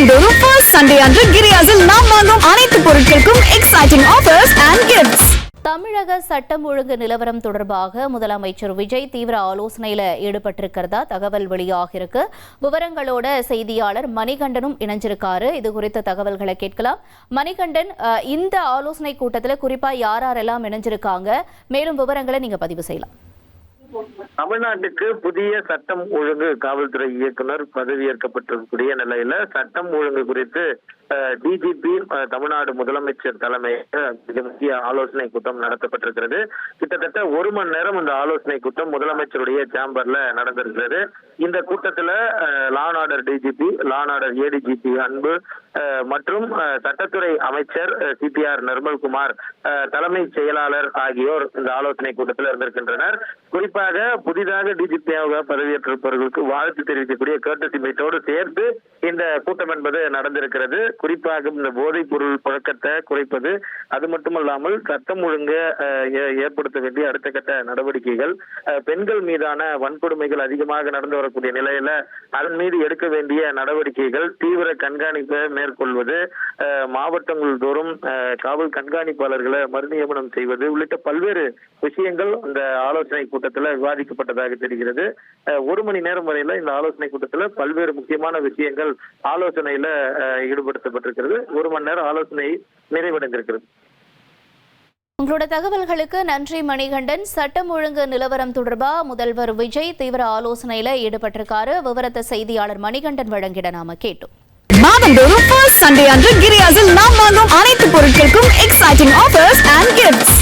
மாதந்தோறும் first Sunday அன்று கிரியாஸில் நாம் வாங்கும் அனைத்து பொருட்களுக்கும் எக்ஸைட்டிங் ஆஃபர்ஸ் அண்ட் கிஃப்ட்ஸ். தமிழக சட்டம் ஒழுங்கு நிலவரம் தொடர்பாக முதலமைச்சர் விஜய் தீவிர ஆலோசனையில் ஈடுபட்டிருக்கிறதா தகவல் வெளியாகிருக்கு. விவரங்களோட செய்தியாளர் மணிகண்டனும் இணைஞ்சிருக்காரு. இது குறித்த தகவல்களை கேட்கலாம். மணிகண்டன், இந்த ஆலோசனை கூட்டத்தில் குறிப்பா யாரெல்லாம் இணைஞ்சிருக்காங்க, மேலும் விவரங்களை நீங்க பதிவு செய்யலாம். தமிழ்நாட்டுக்கு புதிய சட்டம் ஒழுங்கு காவல்துறை இயக்குனர் பதவியேற்கப்பட்டிருக்கக்கூடிய நிலையில சட்டம் ஒழுங்கு குறித்து டிஜிபி தமிழ்நாடு முதலமைச்சர் தலைமையில் மிக முக்கிய ஆலோசனை கூட்டம் நடத்தப்பட்டிருக்கிறது. கிட்டத்தட்ட 1 மணி நேரம் இந்த ஆலோசனை கூட்டம் முதலமைச்சருடைய சேம்பர்ல நடந்திருக்கிறது. இந்த கூட்டத்துல law and order DGP, law and order ADGP அன்பு மற்றும் சட்டத்துறை அமைச்சர் சிபிஆர் நிர்மல்குமார், தலைமை செயலாளர் ஆகியோர் இந்த ஆலோசனை கூட்டத்தில் இருந்திருக்கின்றனர். குறிப்பாக புதிதாக டிஜிபியாக பதவியேற்றிருப்பவர்களுக்கு வாழ்த்து தெரிவிக்கக்கூடிய கர்ட்டசி மீட்டோடு சேர்த்து இந்த கூட்டம் என்பது நடந்திருக்கிறது. குறிப்பாக இந்த போதைப் பொருள் புழக்கத்தை குறைப்பது, அது மட்டுமல்லாமல் சட்டம் ஒழுங்கு ஏற்படுத்த வேண்டிய அடுத்த கட்ட நடவடிக்கைகள், பெண்கள் மீதான வன்கொடுமைகள் அதிகமாக நடந்து வரக்கூடிய நிலையில அதன் மீது எடுக்க வேண்டிய நடவடிக்கைகள், தீவிர கண்காணிப்பை மேற்கொள்வது, மாவட்டங்கள் தோறும் காவல் கண்காணிப்பாளர்களை மறுநியமனம் செய்வது உள்ளிட்ட பல்வேறு விஷயங்கள் இந்த ஆலோசனை கூட்டத்தில் விவாதிக்கப்பட்டதாக தெரிகிறது. 1 மணி நேரம் வரையில இந்த ஆலோசனை கூட்டத்தில் பல்வேறு முக்கியமான விஷயங்கள் ஆலோசனையில ஈடுபடுத்தப்பட்டிருக்கிறது. 1 மணி நேரம் ஆலோசனை நிறைவடைந்திருக்கிறது. உங்களோட தகவல்களுக்கு நன்றி மணிகண்டன். சட்டம் ஒழுங்கு நிலவரம் தொடர்பா முதல்வர் விஜய் தீவிர ஆலோசனையில ஈடுபட்டிருக்காரு. விவரத்தை செய்தியாளர் மணிகண்டன் வழங்கிட நாம கேட்டோம். மாதந்தோறும் ஃபர்ஸ்ட் சண்டே அன்று கிரியாஸில் நாம் வாங்கும் அனைத்து பொருட்களுக்கும் எக்ஸைட்டிங் ஆஃபர்ஸ் அண்ட் கிஃப்ட்ஸ்.